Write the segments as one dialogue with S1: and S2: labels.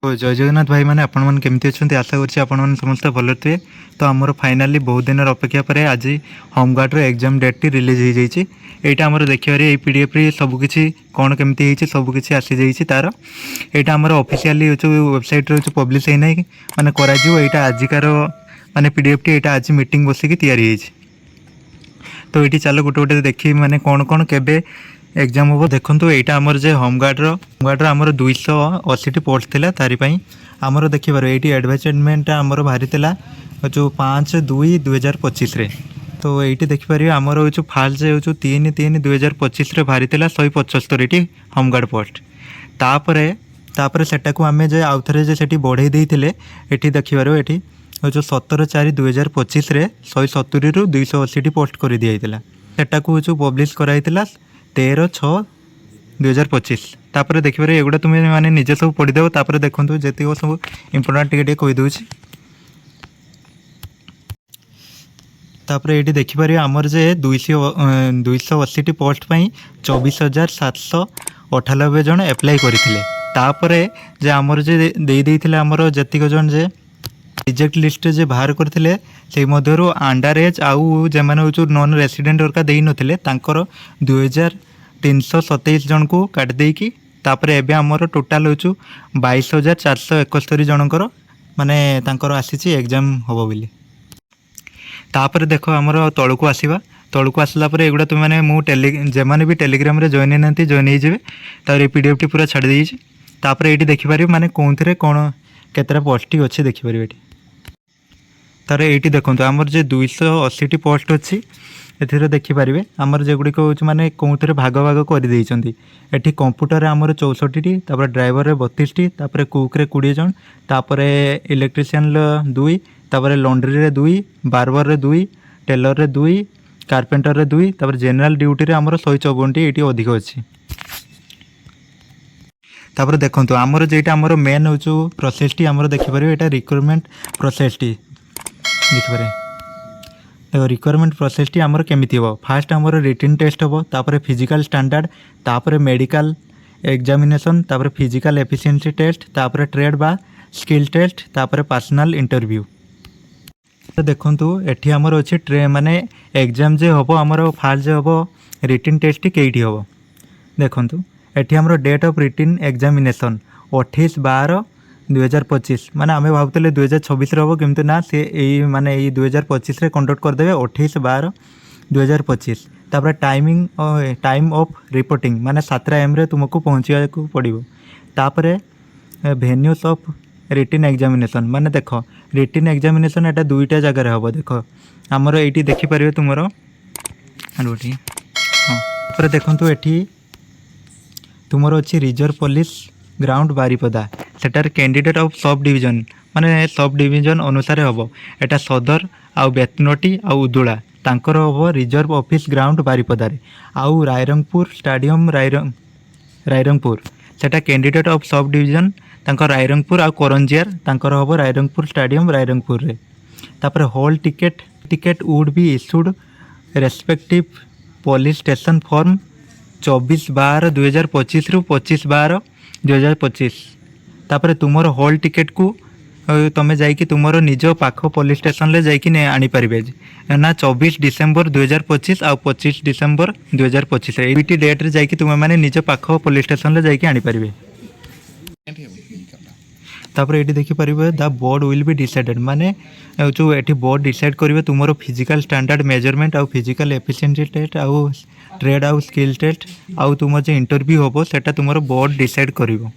S1: तो जय जगन्नाथ भाई मैंने आपण मैंने केमती अच्छा आशा करें समस्त भल थे। तो आमर फाइनाली बहुत दिन अपेक्षा पर आज होमगार्ड एग्जाम डेट टी रिलीज हो जाइए। यहाँ आमर देखिए पीडीएफ रे सबकि कौन केमती सबकि आसी जाइए तार यहाँ आमर ऑफिशियली वेबसाइट रे पब्लिश होना माने करा यहाँ आजिकार माने पीडीएफ टी यहाँ आज मीटिंग बसिकी तैयारी। तो ये चलो गोटे गोटे देखी माने कौन कौन केबे एग्जाम हम देखूँ। यहाँ आमर जे होमगार्ड आमर 280 पोस्ट था तारिपाई आमर देखिपार ये एडवर्टाइजमेंट आमर बाहरी जो 5/2/2025 रे। तो ये देखिपारे आमर जो फास्ट जो 3/3/2025 बाहरी 175 ये होमगार्ड पोस्ट तापर सेटा को आम जे आउ थे से बढ़े देते ये देखिपार ये जो 17/4/2025 रे 170 ରୁ 280 पोस्ट कर दिया सेटा को जो पब्लिश कराई 13/6/2025। तापर देखिए एगुड़ा तुम मैंने निजे सब पढ़ीदेव तापर देखो जी सब इम्पोर्टाट टे कहीदे। तापर ये देखिपारे आमर जे 280 पोस्ट पर 24,798 जन एप्लाई करते। तापर जे आमर जे देते आमर जतिक जन जे रिजेक्ट लिस्ट जे बाहर करते से मध्य अंडर एज आउ जे मैंने जो नॉन रेसिडेंट वर्का दे नथिले तांकर 2327 जन को काट देकी तापर एबे हमर टोटाल हो 22,471 जनकर माने तांकर आसीची एग्जाम होबो बोली। तापर देखो हमर तळको आसीबा तळको आसला पर एगुडा तुम माने मु जे माने भी टेलीग्राम रे जॉइन नांती जॉइन हो जिवे तार पीडीएफ टी पूरा छाड़ देइछि। तापर एटी देखि पारिबे माने कोनथरे कोन केतरा पोस्ट अछि देखि पारिबे एटी तार एटी देखंतु हमर जे 280 पोस्ट अछि एथिरे देखिपारे आमर जेगुड़िक हूँ माने कौन भाग भाग कर देइछंती। एठी कंप्यूटर आमर 64 टी तापर ड्राइवर रे 32 टी तापर कुक रे 20 जन तापर इलेक्ट्रीशियन 2 तापर लॉन्ड्री रे 2 बार्बर रे 2 टेलर रे 2 कारपेंटर रे 2 तापर जनरल ड्यूटी रे आमर 154 टी एटी अधिक अछि। तापर देखंतु आमर जेटा आमर मेन हो प्रोसेस टी आमर देखिपारे एटा रिक्वायरमेंट प्रोसेस टी देखिपारे देखो रिक्वायरमेंट प्रोसेस टी आमर केमिति हो। फास्ट आमर रिटन टेस्ट हो तापर फिजिकल स्टैंडर्ड तापर मेडिकल एग्जामिनेशन तापर फिजिकल एफिशिएंसी टेस्ट तापर ट्रेड बा स्किल टेस्ट तापर पर्सनल इंटरव्यू। तो देखंतु एठी आमर अछि ट्रे माने एग्जाम जे होबो आमर फास्ट जे होबो रिटन टेस्ट केइठी होबो देखंतु एठी आमर डेट ऑफ रिटन एग्जामिनेशन 28/12/2025 माने आमे भाबतले 2026 रे होबो किंतु ना से एई माने एई 2025 रे कंडक्ट कर देबे 28/12/2025। तापर टाइम ऑफ रिपोर्टिंग माने 7 AM रे तुमको पहुंचिया को पड़िबो। तापर वेन्यूज ऑफ रिटन एग्जामिनेशन माने देखो रिटन एग्जामिनेशन एटा दुईटा जगह रे होबो देखो हमरो एठी देखि परिबे तुमरो रोटी हां तापर देखंतु एठी तुमरो अछि रिजर्व पुलिस ग्राउंड बारिपदा सेटार कैंडिडेट ऑफ सब डिवीजन माने सब डिवीजन अनुसार हम एटा सदर आउ बेतनटी आउ उदुला तांकर हम रिजर्व ऑफिस ग्राउंड बारिपदारे आउ रायरंगपुर स्टेडियम रायरंगपुर सेटा कैंडिडेट ऑफ सब डिवीजन तांकर रायरंगपुर आउ करंजियार तांकर हम रायरंगपुर स्टेडियम रायरंगपुर रे। तापर hall ticket would be issued respective police station form 24/12/2025 रु 25/12/2025। तापर तुमर हॉल टिकेट को तुम जाइए तुमर निज पाख पुलिस स्टेशन ले जाइए आनी पारे ना 24 डिसेम्बर 2025 आउ 25 डिसेम्बर 2025 एटी डेट रे जाइए तुम मैंने निज पाख पुलिस स्टेशन ले जाइए आनी पारे। तापर ये देखिपारे the board will be decided माने जो एटी बोर्ड डिसाइड करिवे तुमरो फिजिकल स्टैंडर्ड मेजरमेंट आउ फिजिकल एफिशिएंसी टेस्ट आउ ट्रेड आउ स्किल टेस्ट आउ तुम जो इंटरव्यू होबो सेटा तुमरो बोर्ड डिसाइड करिवो।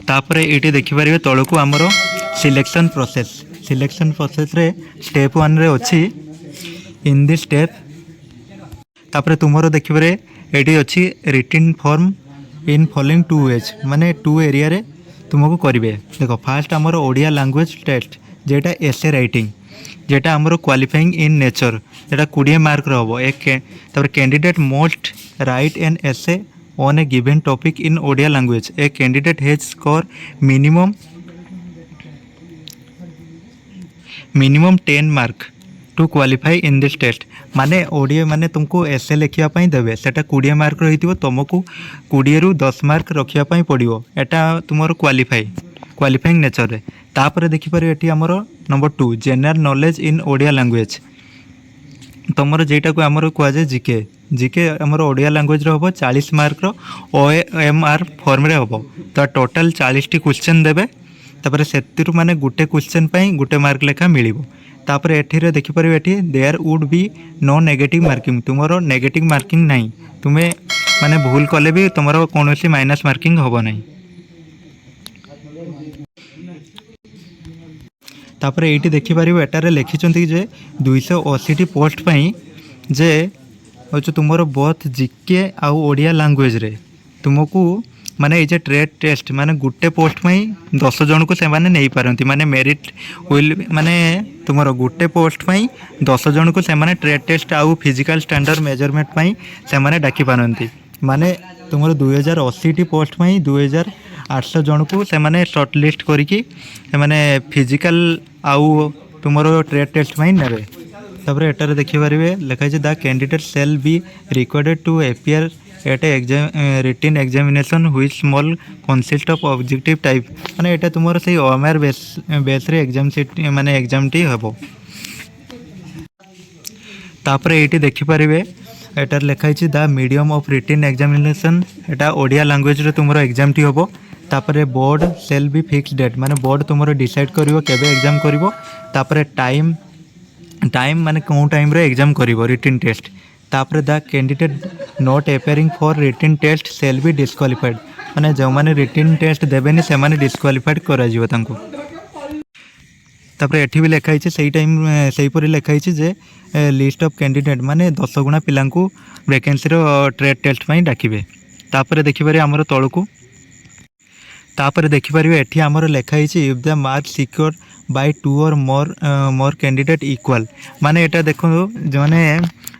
S1: तापर ये देखिपारे तळको आमरो सिलेक्शन प्रोसेस रे स्टेप 1 रे अछि इन दिस स्टेप। तापर तुमरो देखिपारे एटी अछि written form in following 2 ways माने 2 एरिया रे तुमको करिवे। देखो फास्ट आमर ओडिया लैंग्वेज टेस्ट जेटा एसे राइटिंग जेटा आमर क्वालिफाइंग इन नेचर जेटा 20 मार्क रो हो एक। तापर candidate must write an essay on a given topic in Odia language a candidate has score minimum 10 mark to qualify in this test माने ओडिया माने तुमको एसे लिखापी देवे सेटा 20 मार्क रही तुमको 20 रु 10 मार्क रखापी पड़ो एटा तुम क्वालिफाइंग नेचर रे। तापर देखिपारे एटी आमर number 2 general knowledge in Odia language तुमर जेटा को आमर कहुए जीके जीके आमर ओडिया लैंग्वेज हम 40 मार्क OMR फॉर्म रे हम तो टोटाल 40 टी क्वेश्चन देवे तापर से माने गुटे क्वेश्चन गुटे मार्क लेखा मिलिबो। तापर एठी देखिपर एठी there would be no negative marking तुमरो नेगेटिव मार्किंग नहीं तुम्हें माने भूल कले भी तुमरो कौनसी माइनस मार्किंग होबो नहीं। तापर एठी देखिपर एटारे लिखिचंती जे 280 टी पोस्ट पई जे होच तुमरो बोथ जीके आउ ओडिया लैंग्वेज रे तुमको माने ये ट्रेड टेस्ट माने गुटे पोस्ट में 10 जन को से नहीं पारती माने मेरिट विल माने तुम गुटे पोस्ट में 10 जन को से ट्रेड टेस्ट आउ फिजिकल स्टैंडर्ड मेजरमेंट से डाकी पारती माने तुम 2080 टी पोस्ट में 2800 जन को से शॉर्ट लिस्ट करके फिजिकल आउ तुम ट्रेड टेस्ट में ने। तापर एटारे देखिपारे लिखाई the candidate shall be required to appear at written examination which shall consist of objective type माने एटा तुमर से OMR बेस रे एग्जाम सीट माने एग्जाम टी हबो। तापर एटी देखि परिबे एटार लिखाई the medium of written examination एटा ओडिया लैंग्वेज रे तुमर एग्जाम टी हबो। तापर board shall be fix date माने बोर्ड तुमर डिसाइड करिवो केबे एग्जाम करिवो। तापर टाइम माने कोन टाइम रे एग्जाम करिवो रिटिन टेस्ट। तापर the candidate not appearing for written test shall be disqualified माने जो माने रिटिन टेस्ट देबेनी से माने डिस्क्वालिफाइड करा जिवो तांको। तापर एठी भी लिखाई छे सेही टाइम सेही परि लिखाई छे जे लिस्ट ऑफ कैंडिडेट माने 10 गुणा पिलांकू वैकेंसी रो ट्रेड टेस्ट पई डाकिबे। तापर देखि पारे हमर तळकू तापर देखि पारिबे एठी हमर लिखाई छे if the mark secure by 2 or more candidate equal माने एटा देखो जने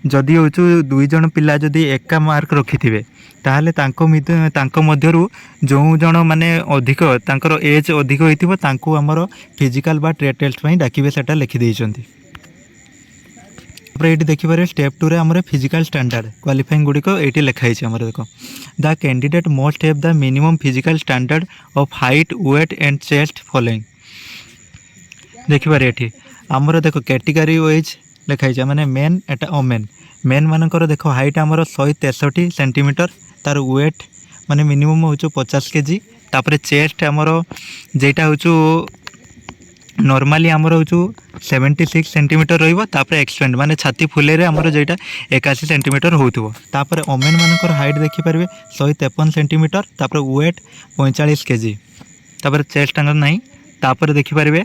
S1: जदि हो 2 जन पिला जदि एका मार्क रखिथिबे ताहले तांको मध्यरु जो जन माने अधिक तांकर एज अधिक होइथिबो तांको हमर फिजिकल बा ट्रेड टेस्ट पई डाकिबे सेटा लिखि देइचंती। ये देखिए स्टेप 2 रे हमर फिजिकल स्टैंडर्ड क्वालिफाइंग गुड़ी को ये लिखाई है हमर देखो the candidate must have the minimum physical standard of height weight and chest following देखिए ये आमर देखो कैटेगरी वाइज लिखाई है माने मेन एटा ओमेन मेन मानकर देखो हाइट आमर 163 सेंटीमीटर तार वेट माने मिनिमम हो 50 kg तापर चेस्ट आमर जेटा हो नॉर्मली आमर हो 76 सेंटीमीटर रहिबो तापर एक्सपेंड माने छाती फुले रे आमर जेटा 81 सेंटीमीटर होउथबो। तापर ओमेन मानकर हाइट देखि परबे 153 सेंटीमीटर तापर वेट 45 kg तापर चेस्ट आंगर नाही तापर देखि परबे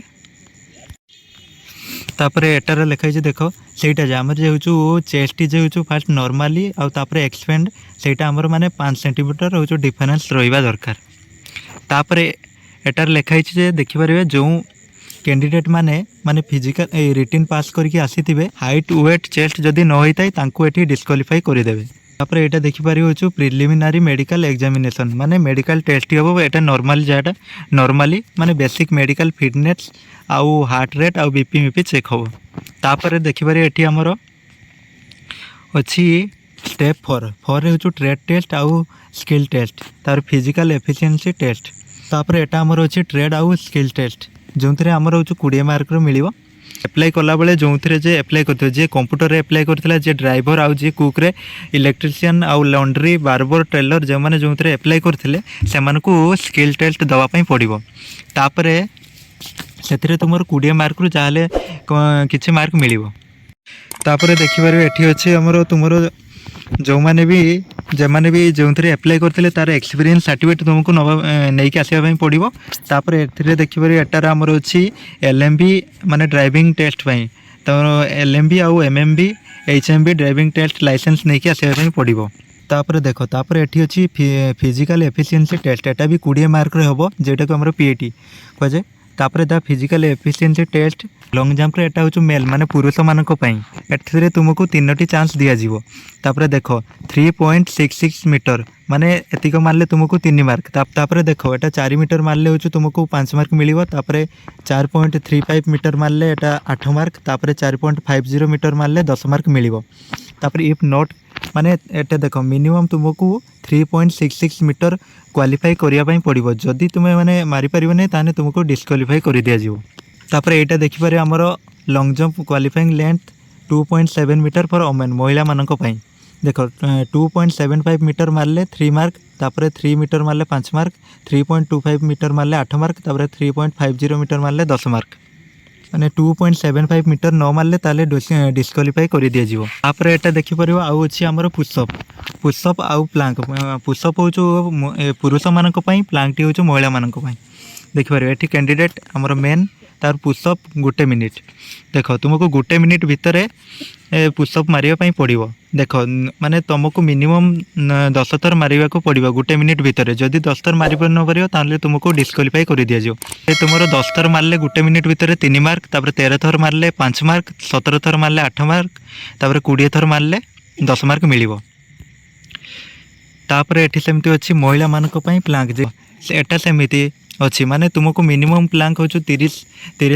S1: तापर एटार लिखाई छे देखो सेटा जे आमर जे होचु चेस्ट जे होचु फास्ट नॉर्मली आ तापर एक्सपेंड सेटा आमर माने 5 सेंटीमीटर होचु डिफरेंस रहिबा दरकार। तापर एटार लिखाई छे जे देखि परबे जो कैंडिडेट माने माने फिजिकल रिटिन पास करके आसीथिबे हाइट वेट चेस्ट जदि न होइताय तांको एठी डिस्क्वालिफाई करि देबे। तापर एटा देखि पारि होचु प्रिलिमिनरी मेडिकल एग्जामिनेशन माने मेडिकल टेस्ट हबो एटा नॉर्मल जाटा नॉर्मली माने बेसिक मेडिकल फिटनेस आउ हार्ट रेट आउ बीपी मिपी चेक हबो। तापर देखि पारि एठी हमरो अछि स्टेप 4 रे होचु ट्रेड टेस्ट आउ स्किल टेस्ट तार फिजिकल एफिशिएंसी टेस्ट। तापर एटा हमरो अछि ट्रेड आउ स्किल टेस्ट जो थे आमर हो 20 मार्क मिलिबो एप्लाई कला बेले जो थे जे एप्लाई करते जे कंप्यूटर रे एप्लाई करथिला जे ड्राइवर आउ जे कुक रे इलेक्ट्रिशियन आउ लॉन्ड्री बार्बर टेलर जे माने जो थे एप्लाई करथिले से मानको स्किल टेस्ट दवा पई पड़िबो। तापर सेथिरे तुमर 20 मार्क रु जाले किछि मार्क मिलिबो। तापर देखि पारे एठी अछि हमर तुमर जो माने भी जो थे एप्लाई करथिले तार एक्सपीरियंस सर्टिफिकेट तुमको नहीं कि आसवा पड़ो। तापर एथिरे देखि पारे एटार हमर अछि LMB माने ड्राइविंग टेस्ट पई तो LMB आउ MMB HMB driving test license नहीं कि आसवा पड़ो। तापर देखो तापर एठी अछि फिजिकल एफिशिएंसी टेस्ट एटा भी 20 मार्क रे हबो जेटा को हमर PAT कहे तापर the physical efficiency test long jump रे एटा होछु मेल माने पुरुष मानक पई एथिरे तुमको 3टी चांस दिया जीवो। तापर देखो 3.66 मीटर माने एतिक मारले तुमको 3 मार्क। तापर देखो एटा 4 मीटर मारले होछु तुमको 5 मार्क मिलिवो। तापर 4.35 मीटर मारले एटा 8 मार्क। तापर 4.50 मीटर मारले 10 मार्क मिलिवो। तापर इफ नॉट माने एटा देखो मिनिमम तुमको 3.66 मीटर क्वालिफाई करिया पई पड़िवो। जदि तुमे माने मारि परिबो नै ताने तुमको डिस्क्वालिफाई करि दिया जीवो। तापर एटा देखि पारे हमर long jump qualifying length 2.7 meter for women महिला मानक पई। देखो 2.75 मीटर मारले 3 मार्क। तापर 3 मीटर मारले 5 मार्क। 3.25 मीटर मारले 8 मार्क। तापर 3.50 मीटर मारले 10 मार्क। माने 2.75 मीटर न मारले ताले डिस्क्वालिफाई कर दिया जीवो। तापर एटा देखि परिबो आउ अछि हमर पुशअप आउ प्लांक। पुशअप होचो पुरुष मानक पई, प्लांक टी होचो महिला मानक पई। देखि परिबो एठी कैंडिडेट हमर मेन तार पुशअप 1 मिनिट। देखो तुमको 1 मिनिट भितर पुशअप मारिया पई पड़िवो। देखो माने तुमको मिनिमम 10 थर मारिबा को पड़िवो 1 मिनिट भितर। जदि 10 थर मारि न परियो ताले तुमको डिस्क्वालिफाई कर दिया जिवो। तुमरो 10 थर मारले 1 मिनिट भितर 3 मार्क। तापर 13 थर मारले 5 मार्क। 17 थर मारले 8 मार्क। तापर 20 थर मारले 10 मार्क मिलिवो। तापर एठी सेमति अछि महिला मानक पई प्लांक जे एटा सेमिति अच्छी माने तुमको मिनिमम प्लांक हो 30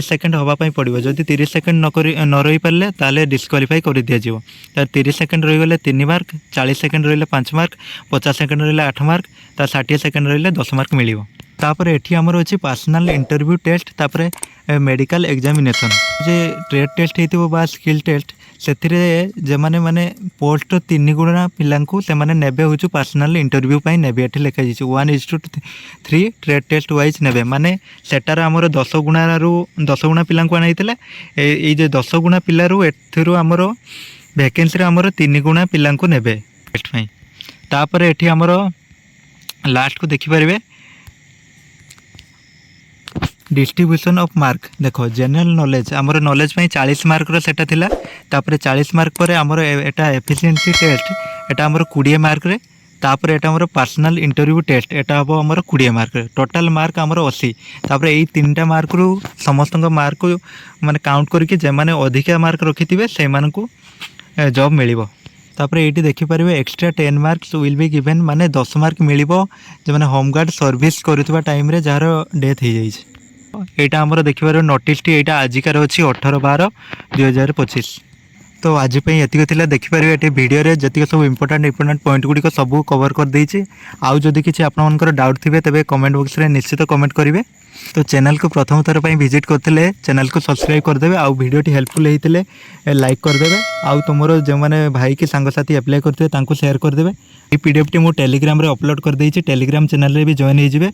S1: सेकंड हवा पाई पड़ो। जदि 30 सेकंड न रही पारे ताले डिस्क्वालिफाई कर दिया जीवो। 30 सेकंड रही गले 3 मार्क। 40 सेकंड रही 5 मार्क। 50 सेकंड रही 8 मार्क। 60 सेकंड रही 10 मार्क मिलिवो। तापर एठी हमर अछि पर्सनल इंटरव्यू टेस्ट। तापर मेडिकल एग्जामिनेशन जे ट्रेड टेस्ट हेतिबो बा स्किल टेस्ट सेथिरे जे माने पोस्ट 3 गुणा पिलांकु से माने नेबे होछु पर्सनल इंटरव्यू पाई नेबे। एठी लिखा जिछु 1:3 ट्रेड टेस्ट वाइज नेबे माने सेटार हमर 10 गुणा पिलांकु आनाइतले। ए जे 10 गुणा पिलारु एथिरु हमर वैकेंसी रे हमर 3 गुणा पिलांकु नेबे टेस्ट पाई। तापर एठी हमर लास्ट को देखि परिबे डिस्ट्रीब्यूशन ऑफ मार्क। देखो जनरल नॉलेज आमर नॉलेज में 40 मार्क रो सेटा थिला। तापर 40 मार्क पर आमर एटा एफिशिएंसी टेस्ट एटा आमर 20 मार्क रे। तापर एटा आमर पर्सनल इंटरव्यू टेस्ट एटा हबो आमर 20 मार्क रे। टोटल मार्क आमर 80। तापर एई तीनटा मार्क रु समस्त मार्क को माने काउंट करके जे माने अधिका मार्क रखिथिबे से मानकु जॉब मिलिबो। तापर एटी देखि परिबे extra 10 marks will be given माने 10 मार्क मिलिबो जे माने होमगार्ड सर्विस करथुबा टाइम रे जार डेथ हे जाइछ। एटा हमर देखिबार नोटिस टी एटा आजिकार अछि 18/12/2025। तो आज एतिक थिला देखिपारे एटी वीडियो रे जतिक सब इंपोर्टेंट पॉइंट गुडी को सब कवर कर देइछि। आउ जदि किछि आपन मनकर डाउट थिबे तबे कमेंट बॉक्स रे निश्चित कमेंट करिवे। तो चैनल को प्रथम थर पई विजिट करथिले चैनल को सब्सक्राइब कर देबे। आउ वीडियो टी हेल्पफुल हेतिले लाइक कर देबे। आउ तुमरो जे माने भाई के संग साथी अप्लाई करथिबे तांको शेयर कर देबे। ई पीडीएफ टी मो टेलीग्राम रे अपलोड कर देइछि। टेलीग्राम चैनल रे भी जॉइन हे जिवे।